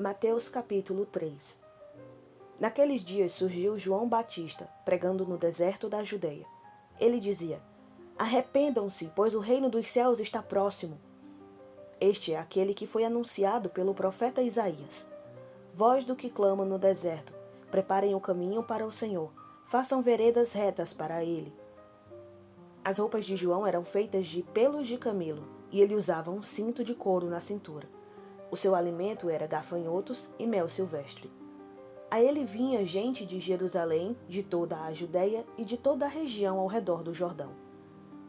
Mateus capítulo 3. Naqueles dias surgiu João Batista, pregando no deserto da Judeia. Ele dizia: Arrependam-se, pois o reino dos céus está próximo. Este é aquele que foi anunciado pelo profeta Isaías. Voz do que clama no deserto: preparem o caminho para o Senhor, façam veredas retas para ele. As roupas de João eram feitas de pelos de camelo, e ele usava um cinto de couro na cintura. O seu alimento era gafanhotos e mel silvestre. A ele vinha gente de Jerusalém, de toda a Judeia e de toda a região ao redor do Jordão.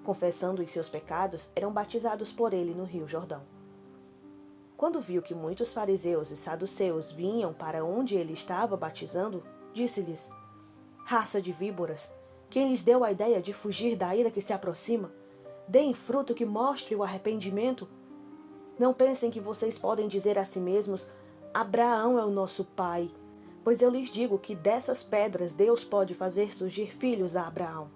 Confessando os seus pecados, eram batizados por ele no rio Jordão. Quando viu que muitos fariseus e saduceus vinham para onde ele estava batizando, disse-lhes: Raça de víboras, quem lhes deu a ideia de fugir da ira que se aproxima? Deem fruto que mostre o arrependimento. Não pensem que vocês podem dizer a si mesmos: Abraão é o nosso pai. Pois eu lhes digo que dessas pedras Deus pode fazer surgir filhos a Abraão.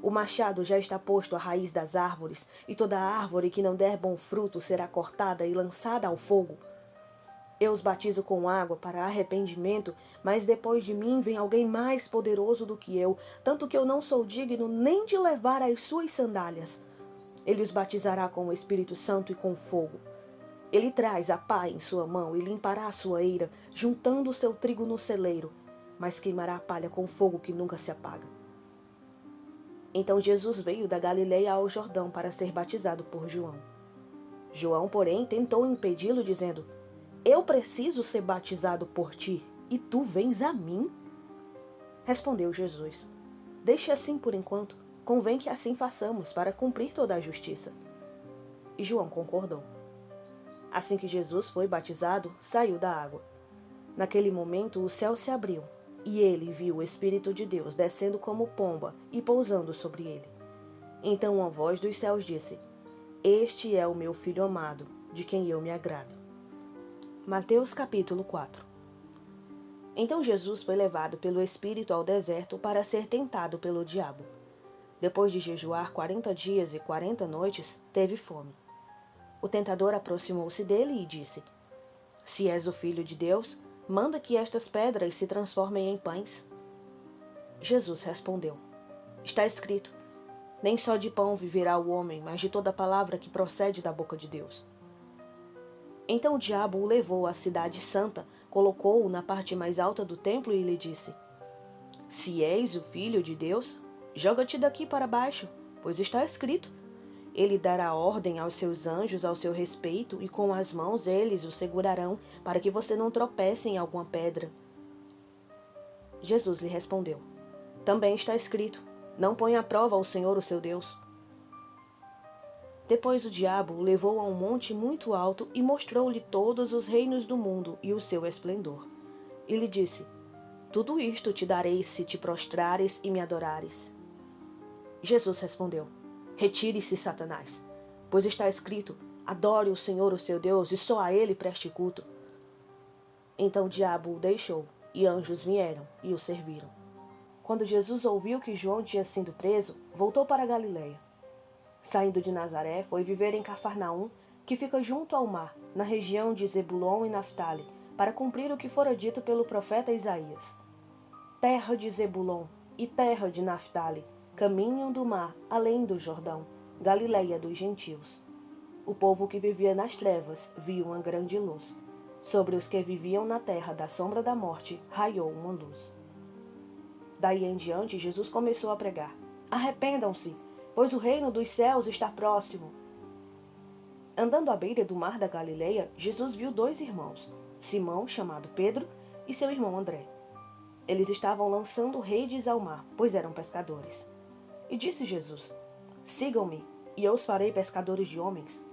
O machado já está posto à raiz das árvores, e toda árvore que não der bom fruto será cortada e lançada ao fogo. Eu os batizo com água para arrependimento, mas depois de mim vem alguém mais poderoso do que eu, tanto que eu não sou digno nem de levar as suas sandálias. Ele os batizará com o Espírito Santo e com fogo. Ele traz a pá em sua mão e limpará a sua eira, juntando o seu trigo no celeiro, mas queimará a palha com fogo que nunca se apaga. Então Jesus veio da Galileia ao Jordão para ser batizado por João. João, porém, tentou impedi-lo, dizendo: Eu preciso ser batizado por ti, e tu vens a mim? Respondeu Jesus: Deixe assim por enquanto, convém que assim façamos, para cumprir toda a justiça. E João concordou. Assim que Jesus foi batizado, saiu da água. Naquele momento o céu se abriu, e ele viu o Espírito de Deus descendo como pomba e pousando sobre ele. Então uma voz dos céus disse: Este é o meu Filho amado, de quem eu me agrado. Mateus capítulo 4. Então Jesus foi levado pelo Espírito ao deserto para ser tentado pelo diabo. Depois de jejuar 40 dias e 40 noites, teve fome. O tentador aproximou-se dele e disse: Se és o Filho de Deus, manda que estas pedras se transformem em pães. Jesus respondeu: Está escrito: Nem só de pão viverá o homem, mas de toda palavra que procede da boca de Deus. Então o diabo o levou à cidade santa, colocou-o na parte mais alta do templo e lhe disse: Se és o Filho de Deus, joga-te daqui para baixo, pois está escrito: Ele dará ordem aos seus anjos ao seu respeito, e com as mãos eles o segurarão, para que você não tropece em alguma pedra. Jesus lhe respondeu: Também está escrito: Não ponha à prova o Senhor, o seu Deus. Depois o diabo o levou a um monte muito alto e mostrou-lhe todos os reinos do mundo e o seu esplendor. E lhe disse: Tudo isto te darei se te prostrares e me adorares. Jesus respondeu: Retire-se, Satanás, pois está escrito: Adore o Senhor, o seu Deus, e só a ele preste culto. Então o diabo o deixou, e anjos vieram e o serviram. Quando Jesus ouviu que João tinha sido preso, voltou para a Galileia. Saindo de Nazaré, foi viver em Cafarnaum, que fica junto ao mar, na região de Zebulon e Naftali, para cumprir o que fora dito pelo profeta Isaías. Terra de Zebulon e terra de Naftali, caminho do mar, além do Jordão, Galileia dos gentios. O povo que vivia nas trevas viu uma grande luz. Sobre os que viviam na terra da sombra da morte, raiou uma luz. Daí em diante, Jesus começou a pregar: Arrependam-se, pois o reino dos céus está próximo. Andando à beira do mar da Galileia, Jesus viu dois irmãos, Simão, chamado Pedro, e seu irmão André. Eles estavam lançando redes ao mar, pois eram pescadores. E disse Jesus: Sigam-me, e eu os farei pescadores de homens.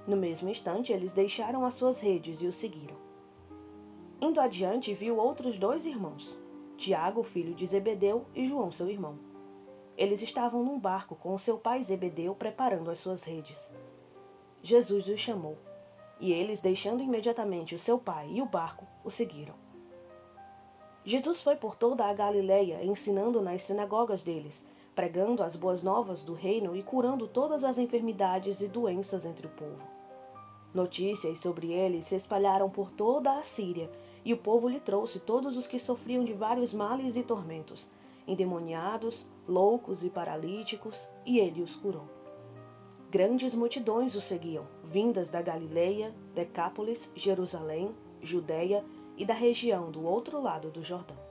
No mesmo instante, eles deixaram as suas redes e o seguiram. Indo adiante, viu outros dois irmãos, Tiago, filho de Zebedeu, e João, seu irmão. Eles estavam num barco com seu pai Zebedeu preparando as suas redes. Jesus os chamou, e eles, deixando imediatamente o seu pai e o barco, o seguiram. Jesus foi por toda a Galileia, ensinando nas sinagogas deles, pregando as boas novas do reino e curando todas as enfermidades e doenças entre o povo. Notícias sobre ele se espalharam por toda a Síria, e o povo lhe trouxe todos os que sofriam de vários males e tormentos, endemoniados, loucos e paralíticos, e ele os curou. Grandes multidões o seguiam, vindas da Galileia, Decápolis, Jerusalém, Judeia e da região do outro lado do Jordão.